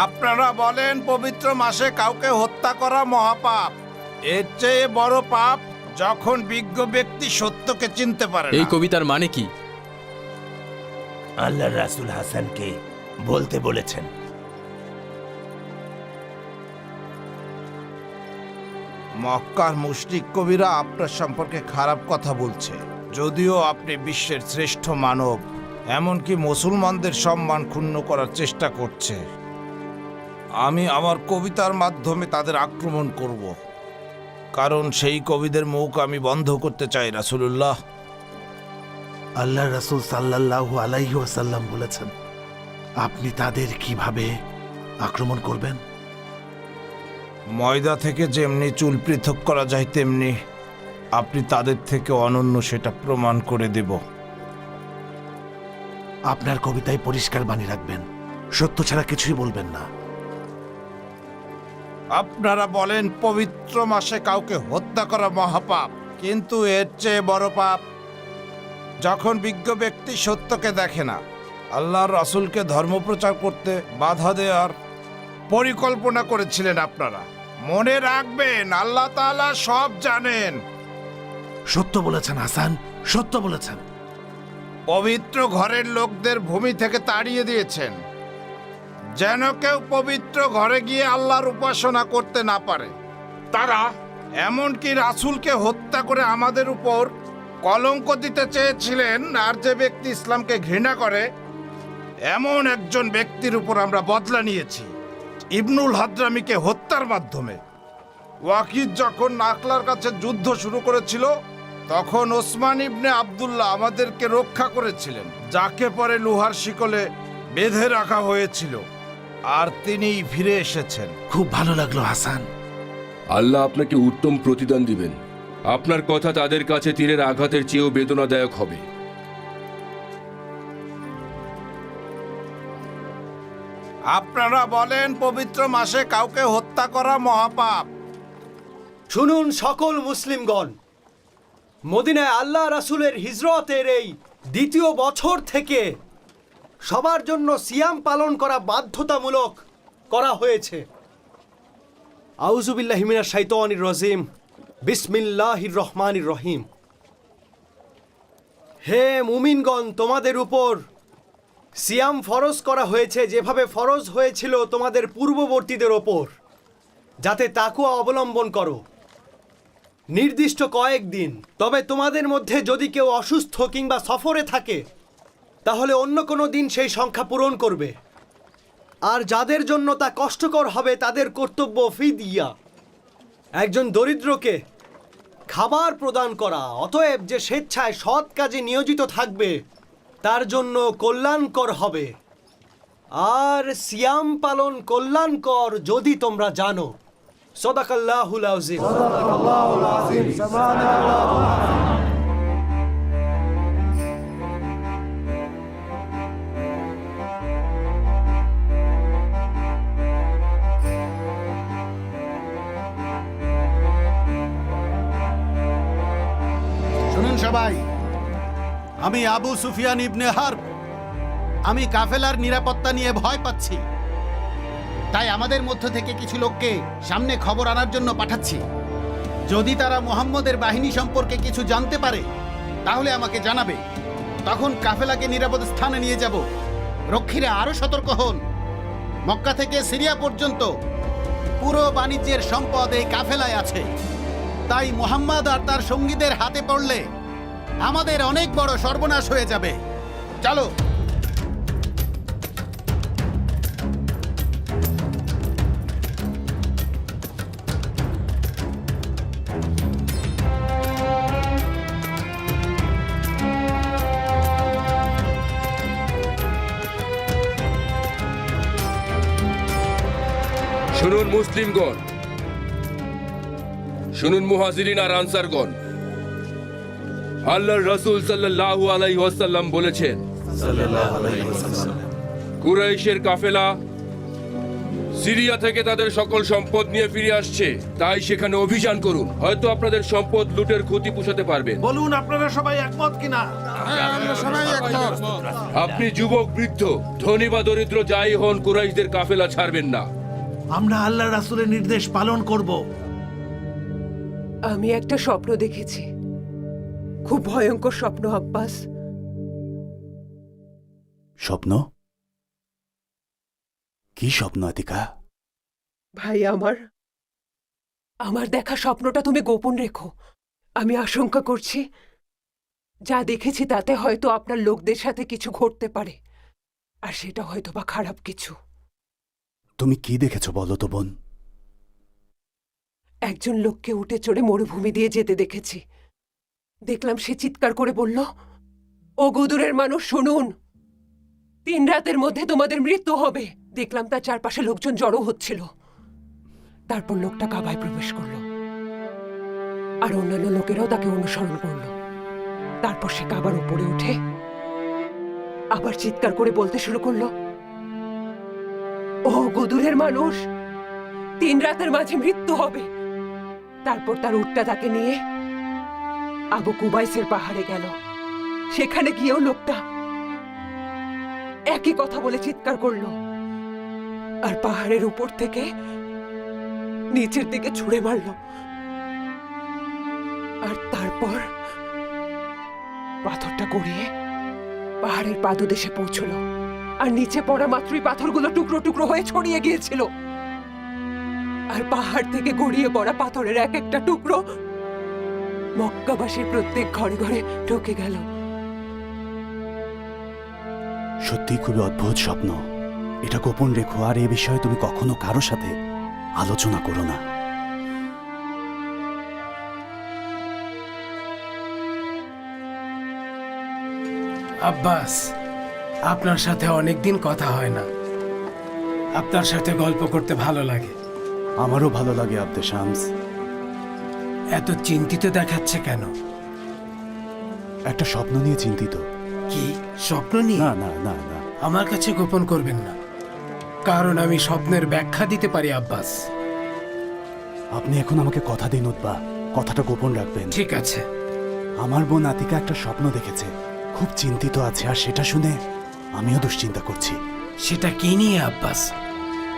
L: আপনারা বলেন পবিত্র মাসে কাউকে হত্যা করা মহাপাপ। এর চেয়ে বড় পাপ যখন বিজ্ঞ ব্যক্তি সত্যকে চিনতে পারে
J: এই কবিতার মানে কি?
L: আল্লাহ রাসূল হাসানকে বলতে বলেছেন। মক্কার মুশরিক কবিরা আপনার সম্পর্কে খারাপ কথা বলছে, যদিও আপনি বিশ্বের শ্রেষ্ঠ মানব, এমনকি মুসলমানদের সম্মান ক্ষুণ্ণ করার চেষ্টা করছে। আমি আমার কবিতার মাধ্যমে তাদের আক্রমণ করব, কারণ সেই কবিদের মুখ আমি বন্ধ করতে চাই। রাসূলুল্লাহ,
N: আল্লাহ রাসূল সাল্লাল্লাহু আলাইহি ওয়াসাল্লাম বলেছেন, আপনি তাদের কিভাবে আক্রমণ করবেন?
L: ময়দা থেকে যেমনি চুল পৃথক করা যায়, তেমনি আপনি তাদের থেকে অনন্য সেটা প্রমাণ করে দেব।
N: আপনার কবিতায় পরিষ্কার বাণী রাখবেন, সত্য ছাড়া কিছুই বলবেন না।
L: আপনারা বলেন পবিত্র মাসে কাউকে হত্যা করা মহাপাপ, কিন্তু এর চেয়ে বড় পাপ যখন বিজ্ঞ ব্যক্তি সত্যকে দেখে না। আল্লাহর রাসূলকে ধর্মপ্রচার করতে বাধা দেওয়ার পরিকল্পনা করেছিলেন আপনারা। মনে রাখবেন, আল্লাহ তাআলা সব জানেন।
N: সত্য বলেছেন হাসান, সত্য বলেছেন।
L: পবিত্র ঘরের লোকদের ভূমি থেকে তাড়িয়ে দিয়েছেন, যেন কেউ পবিত্র ঘরে গিয়ে আল্লাহর উপাসনা করতে না পারে। তারা এমনকি রাসূলকে হত্যা করে আমাদের উপর কলঙ্ক দিতে চেয়েছিলেন। আর যে ব্যক্তি ইসলামকে ঘৃণা করে এমন একজন ব্যক্তির উপর আমরা বদলা নিয়েছি ইবনুল হাদ্রামিকে হত্যার মাধ্যমে। ওয়াকিদ যখন নাকলার কাছে যুদ্ধ শুরু করেছিল, তখন ওসমান ইবনে আব্দুল্লাহ আমাদেরকে রক্ষা করেছিলেন, যাকে পরে লোহার শিকলে বেঁধে রাখা হয়েছিল, আর তিনিই ফিরে এসেছেন।
N: খুব ভালো লাগলো হাসান।
D: আল্লাহ আপনাকে উত্তম প্রতিদান দিবেন। আপনার কথা তাদের কাছে তীরের আঘাতের চেয়েও বেদনাদায়ক হবে।
L: আপনারা বলেন পবিত্র মাসে কাউকে হত্যা করা মহাপাপ।
E: শুনুন সকল মুসলিমগণ, মদিনায় আল্লাহ রাসূলের হিজরতের এই দ্বিতীয় বছর থেকে সবার জন্য সিয়াম পালন করা বাধ্যতামূলক করা হয়েছে। আউযুবিল্লাহি মিনাশ শাইতানির রাজিম, বিসমিল্লাহির রহমানির রহিম। হে মুমিনগণ, তোমাদের উপর সিয়াম ফরজ করা হয়েছে যেভাবে ফরজ হয়েছিল তোমাদের পূর্ববর্তীদের ওপর, যাতে তাকওয়া অবলম্বন করো নির্দিষ্ট কয়েকদিন। তবে তোমাদের মধ্যে যদি কেউ অসুস্থ কিংবা সফরে থাকে, তাহলে অন্য কোনো দিন সেই সংখ্যা পূরণ করবে। আর যাদের জন্য তা কষ্টকর হবে তাদের কর্তব্য ফিদিয়া, একজন দরিদ্রকে খাবার প্রদান করা। অতএব যে স্বেচ্ছায় সৎ কাজে নিয়োজিত থাকবে তার জন্য কল্যাণকর হবে। আর সিয়াম পালন কল্যাণকর যদি তোমরা জানো। সাদাকাল্লাহুল আযীম।
A: শুনুন সবাই, আমি আবু সুফিয়ান ইবনে হারব। আমি কাফেলার নিরাপত্তা নিয়ে ভয় পাচ্ছি, তাই আমাদের মধ্য থেকে কিছু লোককে সামনে খবর আনার জন্য পাঠাচ্ছি। যদি তারা মুহাম্মদের বাহিনী সম্পর্কে কিছু জানতে পারে তাহলে আমাকে জানাবে, তখন কাফেলাকে নিরাপদ স্থানে নিয়ে যাব। রক্ষীরা আরো সতর্ক হন। মক্কা থেকে সিরিয়া পর্যন্ত
N: পুরো বাণিজ্যের সম্পদ এই কাফেলায় আছে। তাই মুহাম্মদ আর তার সঙ্গীদের হাতে পড়লে আমাদের অনেক বড় সর্বনাশ হয়ে যাবে। চলো।
D: শুনুন মুসলিমগণ, শুনুন মুহাজিরিন আর আনসারগণ, আল্লাহর রাসূল সাল্লাল্লাহু আলাইহি ওয়াসাল্লাম বলেছেন, কুরাইশের কাফেলা সিরিয়া থেকে তাদের সকল সম্পদ নিয়ে ফিরে আসছে, তাই সেখানে অভিযান করুন। হয়তো আপনাদের সম্পদ লুটের ক্ষতি পোষাতে পারবেন।
N: বলুন আপনারা সবাই একমত কিনা?
D: আপনি যুবক বৃদ্ধ ধনী বা দরিদ্র যাই হন, কুরাইশদের কাফেলা ছাড়বেন না।
N: আমরা আল্লাহ রাসূলের নির্দেশ পালন করব।
C: আমি একটা স্বপ্ন দেখেছি, খুব ভয়ঙ্কর স্বপ্ন আব্বাস।
N: স্বপ্ন? কি স্বপ্ন আতিকা?
C: ভাই আমার দেখা স্বপ্নটা তুমি গোপন রেখো। আমি আশঙ্কা করছি যা দেখেছি তাতে হয়তো আপনার লোকদের সাথে কিছু ঘটতে পারে, আর সেটা হয়তো বা খারাপ কিছু।
N: তুমি কি দেখেছো বলো তো বোন?
C: একজন লোককে উঠে চড়ে মরুভূমি দিয়ে যেতে দেখেছি। দেখলাম সে চিৎকার করে বলল, ও গুদুরের মানুষ শুনুন, 3 রাতের মধ্যে তোমাদের মৃত্যু হবে। দেখলাম তার চারপাশে লোকজন জড়ো হচ্ছিল। তারপর লোকটা কাবায় প্রবেশ করলো, আর অন্যান্য লোকেরাও তাকে অনুসরণ করলো। তারপর সে কাবার উপরে উঠে আবার চিৎকার করে বলতে শুরু করলো, ও গুদুরের মানুষ, 3 রাতের মাঝে মৃত্যু হবে। তারপর তার উটটা তাকে নিয়ে আবু কুবাইসের পাহাড়ে গেল। সেখানে গিয়েও লোকটা একই কথা বলে চিৎকার করলো, আর পাহাড়ের উপর থেকে নিচের দিকে ছুঁড়ে মারল। আর তারপর পাথরটা গড়িয়ে পাহাড়ের পাদদেশে পৌঁছলো, আর নিচে পড়া মাত্রই পাথরগুলো টুকরো টুকরো হয়ে ছড়িয়ে গিয়েছিল। আর পাহাড় থেকে গড়িয়ে পড়া পাথরের এক একটা টুকরো মক্কাবাসীর প্রত্যেক ঘরে ঘরে ঢুকে গেল।
N: সত্যি খুবই অদ্ভুত স্বপ্ন। এটা গোপন রেখো, আর এ বিষয়ে তুমি কখনো কারো সাথে আলোচনা করো না।
M: আব্বাস, আপনার সাথে অনেকদিন কথা হয় না। আপনার সাথে গল্প করতে ভালো লাগে।
N: আমারও ভালো লাগে আব্দে শামস।
M: এত চিন্তিত দেখাচ্ছে কেন?
N: একটা স্বপ্ন নিয়ে চিন্তিত।
M: কি স্বপ্ন নিয়ে?
N: না না না না,
M: আমার কাছে গোপন করবেন না, কারণ আমি স্বপ্নের ব্যাখ্যা দিতে পারি আব্বাস।
N: আপনি এখন আমাকে কথা দিন উদ্বা, কথাটা গোপন রাখবেন।
M: ঠিক আছে।
N: আমার বোন আতিকা একটা স্বপ্ন দেখেছে, খুব চিন্তিত আছে, আর সেটা শুনে আমিও দুশ্চিন্তা করছি।
M: সেটা কি নিয়ে আব্বাস?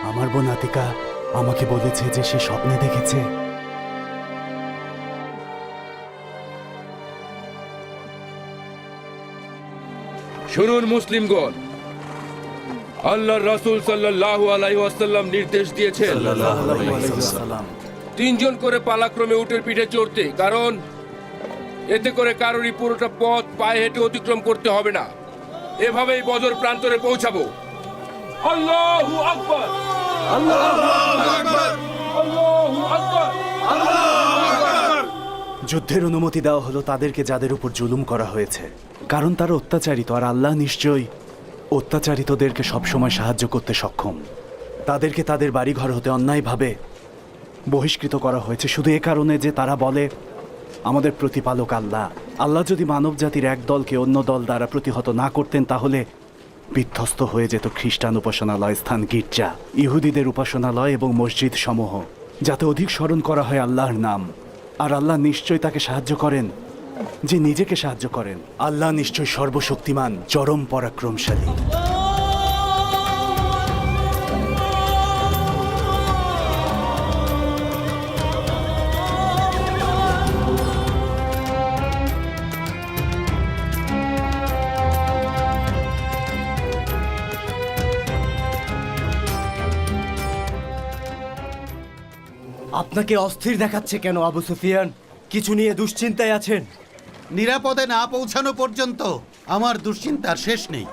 N: আমার বোন আতিকা আমাকে বলেছে যে সে স্বপ্নে দেখেছে
D: শুনুন মুসলিমগণ, আল্লাহর রাসূল সাল্লাল্লাহু আলাইহি ওয়াসাল্লাম নির্দেশ দিয়েছেন 3 জন করে পালাক্রমে উটের পিঠে চড়তে, কারণ এতে করে কারোরই পুরোটা পথ পায়ে হেঁটে অতিক্রম করতে হবে না। এভাবেই বদর প্রান্তরে পৌঁছাবো। আল্লাহু আকবার, আল্লাহু আকবার, আল্লাহু আকবার, আল্লাহু আকবার।
N: যুদ্ধের অনুমতি দেওয়া হলো তাদেরকে যাদের উপর জুলুম করা হয়েছে, কারণ তারা অত্যাচারিত, আর আল্লাহ নিশ্চয়ই অত্যাচারিতদেরকে সবসময় সাহায্য করতে সক্ষম। তাদেরকে তাদের বাড়িঘর হতে অন্যায়ভাবে বহিষ্কৃত করা হয়েছে শুধু এ কারণে যে তারা বলে আমাদের প্রতিপালক আল্লাহ। আল্লাহ যদি মানব জাতির এক দলকে অন্য দল দ্বারা প্রতিহত না করতেন, তাহলে বিধ্বস্ত হয়ে যেত খ্রিস্টান উপাসনালয় স্থান, গির্জা, ইহুদিদের উপাসনালয় এবং মসজিদ সমূহ, যাতে অধিক স্মরণ করা হয় আল্লাহর নাম। আর আল্লাহ নিশ্চয়ই তাকে সাহায্য করেন যে নিজেকে সাহায্য করেন। আল্লাহ নিশ্চয়ই সর্বশক্তিমান, চরম পরাক্রমশালী। আপনাকে অস্থির দেখাচ্ছে কেন আবু সুফিয়ান? কিছু নিয়ে দুশ্চিন্তায় আছেন?
E: নিরাপদে না পৌঁছানো পর্যন্ত আমার দুশ্চিন্তার শেষ নেই।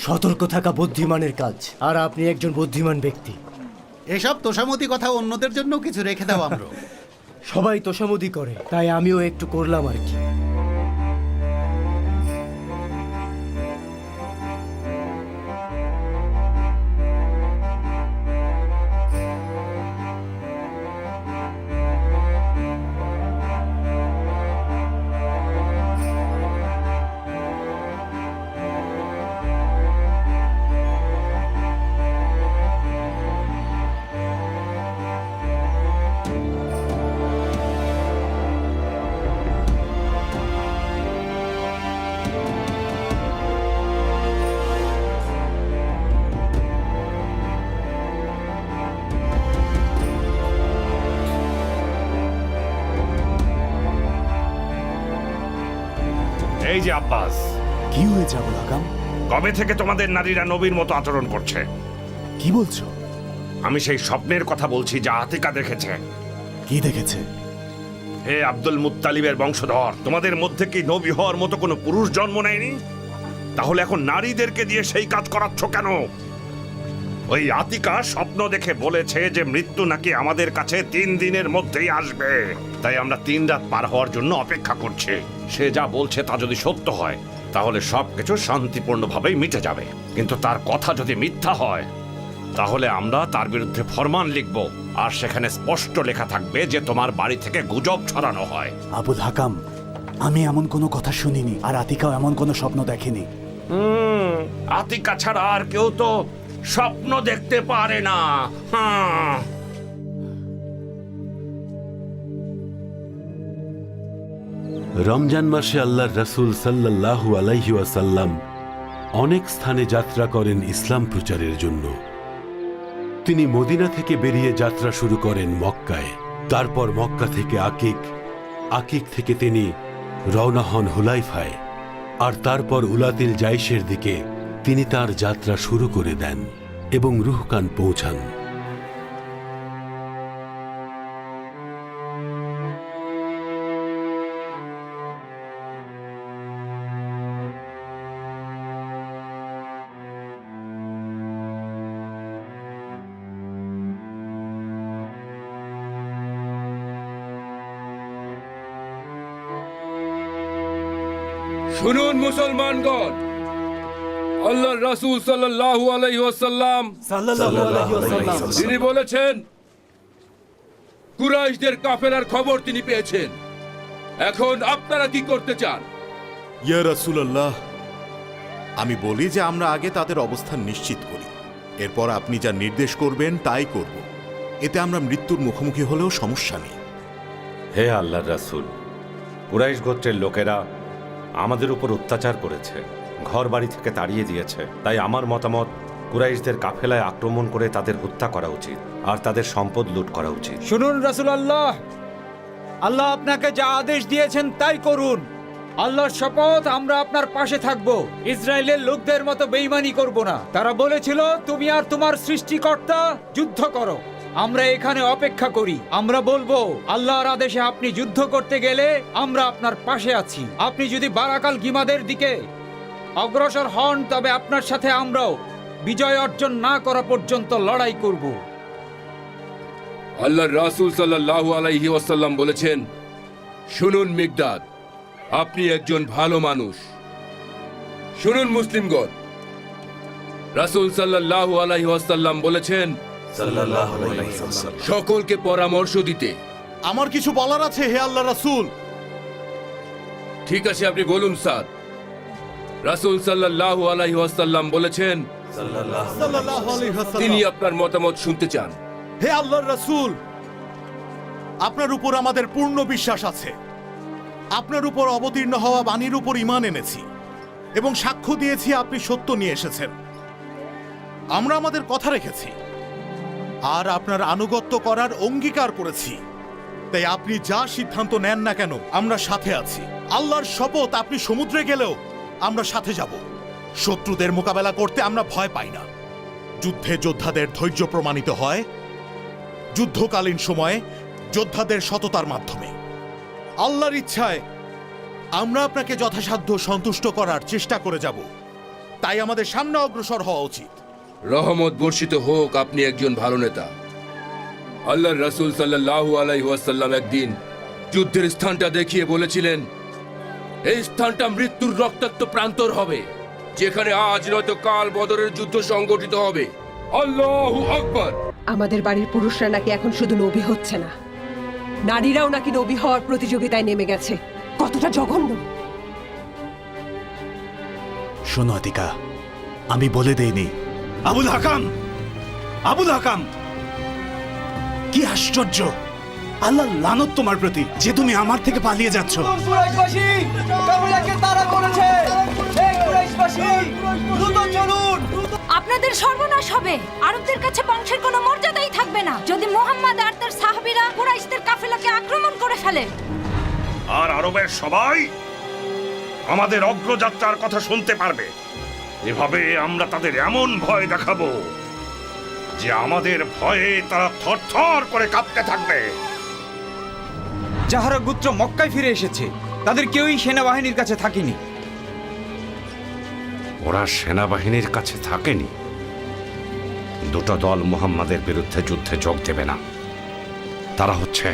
N: সতর্ক থাকা বুদ্ধিমানের কাজ, আর আপনি একজন বুদ্ধিমান ব্যক্তি।
E: এসব তোষামতি কথা অন্যদের জন্য কিছু রেখে দাও আমরা।
N: সবাই তোষামোদি করে, তাই আমিও একটু করলাম আর কি।
G: এই যে আব্বাস,
N: কি হয়েছে আবুল হাকাম?
G: কবে থেকে তোমাদের নারীরা নবীর মতো আচরণ করছে?
N: কি বলছো?
G: আমি সেই স্বপ্নের কথা বলছি যা আতিকা দেখেছে।
N: কি দেখেছে?
G: হে আব্দুল মুত্তালিবের বংশধর, তোমাদের মধ্যে কি নবী হওয়ার মতো কোনো পুরুষ জন্ম নেয়নি? তাহলে এখন নারীদেরকে দিয়ে সেই কাজ করাচ্ছ কেন? ওই আতিকা স্বপ্ন দেখে বলেছে যে মৃত্যু নাকি আমাদের কাছে 3 দিনের মধ্যেই আসবে, তাই আমরা 3 রাত পার হওয়ার জন্য অপেক্ষা করছি। সে যা বলছে তা যদি সত্য হয় তাহলে সবকিছু শান্তিপূর্ণভাবেই মিটে যাবে, কিন্তু তার কথা যদি মিথ্যা হয় তাহলে আমরা তার বিরুদ্ধে ফরমান লিখব, আর সেখানে স্পষ্ট লেখা থাকবে যে তোমার বাড়ি থেকে গুজব ছড়ানো হয়।
N: আবুল হাকাম, আমি এমন কোনো কথা শুনিনি, আর আতিকাও এমন কোনো স্বপ্ন দেখেনি।
G: আতিকা ছাড়া আর কেউ তো স্বপ্ন দেখতে পারে না।
F: রমজান মাসে আল্লাহর রাসূল সাল্লাল্লাহু আলাইহি ওয়াসাল্লাম অনেক স্থানে যাত্রা করেন ইসলাম প্রচারের জন্য। তিনি মদিনা থেকে বেরিয়ে যাত্রা শুরু করেন মক্কায়, তারপর মক্কা থেকে আকিক থেকে তিনি রওনা হন হুলাইফায়, আর তারপর উলাতিল জাইশের দিকে তিনি তার যাত্রা শুরু করে দেন এবং রুহকান পৌঁছান।
D: শুনুন মুসলমানগণ, আল্লাহর রাসূল সাল্লাল্লাহু আলাইহি ওয়াসাল্লাম তিনি বলেছেন কুরাইশদের কাফেলার খবর তিনি পেয়েছেন। এখন আপনারা কি করতে চান?
O: ইয়া রাসূলুল্লাহ, আমি বলি যে আমরা আগে তাদের অবস্থান নিশ্চিত করি, এরপর আপনি যা নির্দেশ করবেন তাই করব। এতে আমরা মৃত্যুর মুখোমুখি হলেও সমস্যা নেই।
G: হে আল্লাহর রাসূল, কুরাইশ গোত্রের লোকেরা আমাদের উপর অত্যাচার করেছে, ঘর বাড়ি থেকে তাড়িয়ে দিয়েছে, তাই আমার মতামত কুরাইশদের কাফেলায় আক্রমণ করে তাদের হত্যা করা উচিত আর তাদের সম্পদ লুট করা উচিত।
H: শুনুন রাসূলুল্লাহ, আল্লাহ আপনাকে যা আদেশ দিয়েছেন তাই করুন। আল্লাহর শপথ, আমরা আপনার পাশে থাকব। ইসরায়েলের লোকদের মতো বেঈমানি করব না। তারা বলেছিল তুমি আর তোমার সৃষ্টিকর্তা যুদ্ধ করো, আমরা এখানে অপেক্ষা করি। আমরা বলবো আল্লাহর আদেশে আপনি যুদ্ধ করতে গেলে আমরা আপনার পাশে আছি। আপনি যদি বারাকাল গিমাদের দিকে অগ্রসর হন তবে আপনার সাথে আমরাও বিজয় অর্জন না করা পর্যন্ত লড়াই করব।
D: আল্লাহর রাসূল সাল্লাল্লাহু আলাইহি ওয়াসাল্লাম বলেছেন, শুনুন মিকদাদ, আপনি একজন ভালো মানুষ। শুনুন মুসলিমগণ, রাসূল সাল্লাল্লাহু আলাইহি ওয়াসাল্লাম বলেছেন সকলকে পরামর্শ দিতে।
O: আমার কিছু বলার আছে হে আল্লাহ রাসূল।
D: ঠিক আছে, আপনি বলুন স্যার। রাসূল সাল্লাল্লাহু আলাইহি ওয়াসাল্লাম বলেছেন তিনি আপনার মতামত শুনতে চান।
O: হে আল্লাহর রাসূল, আপনার উপর আমাদের পূর্ণ বিশ্বাস আছে। আপনার উপর অবতীর্ণ হওয়া বাণীর উপর ঈমান এনেছি এবং সাক্ষ্য দিয়েছি আপনি সত্য নিয়ে এসেছেন। আমরা আমাদের কথা রেখেছি আর আপনার আনুগত্য করার অঙ্গীকার করেছি, তাই আপনি যা সিদ্ধান্ত নেন না কেন আমরা সাথে আছি। আল্লাহর শপথ, আপনি সমুদ্রে গেলেও আমরা সাথে যাব। শত্রুদের মোকাবেলা করতে আমরা ভয় পাই না। যুদ্ধে যোদ্ধাদের ধৈর্য প্রমাণিত হয়, যুদ্ধকালীন সময়ে যোদ্ধাদের সততার মাধ্যমে। আল্লাহর ইচ্ছায় আমরা আপনাকে যথাসাধ্য সন্তুষ্ট করার চেষ্টা করে যাব, তাই আমাদের সামনে অগ্রসর হওয়া উচিত।
D: রহমত বর্ষিত হোক, আপনি একজন ভালো নেতা। আল্লাহর রাসূল সাল্লাল্লাহু আলাইহি ওয়াসাল্লাম একদিন যুদ্ধের স্থানটা দেখিয়ে বলেছিলেন, এই স্থানটা মৃত্যুর রক্তাক্ত প্রান্তর হবে, যেখানে আজ নয়তো কাল বদরের যুদ্ধ সংগঠিত হবে। আল্লাহু আকবার।
C: আমাদের বাড়ির পুরুষরা নাকি এখন শুধু নবী হচ্ছে না, নারীরাও নাকি নবী হওয়ার প্রতিযোগিতায় নেমে গেছে। কতটা জঘন্য!
N: শোনো আতিকা, আমি বলে দেইনি। আবুল হাকাম, আবুল হাকাম, কি আশ্চর্য! আল্লাহ লানত তোমার প্রতি যে তুমি আমার থেকে পালিয়ে যাচ্ছ।
E: কুরাইশবাসী কাফেলাকে তাড়া করেছে। এই কুরাইশবাসী, দ্রুত চলুন।
P: আপনাদের সর্বনাশ হবে। আরবদের কাছে বংশের কোনো মর্যাদাই থাকবে না যদি মুহাম্মদ আর তার সাহাবীরা কুরাইশদের কাফেলাকে আক্রমণ করে ফেলে।
G: আর আরবের সবাই আমাদের অগ্রযাত্রার কথা শুনতে পারবে। এভাবে আমরা তাদের এমন ভয় দেখাবো যে আমাদের ভয়ে তারা থরথর করে কাঁপতে থাকবে।
H: যাহারা গোত্র মক্কায় ফিরে এসেছে তাদের কেউই সেনাবাহিনীর কাছে থাকেনি।
G: ওরা সেনাবাহিনীর কাছে থাকেনি। দুটো দল মুহাম্মাদের বিরুদ্ধে যুদ্ধে যোগ দেবে না। তারা হচ্ছে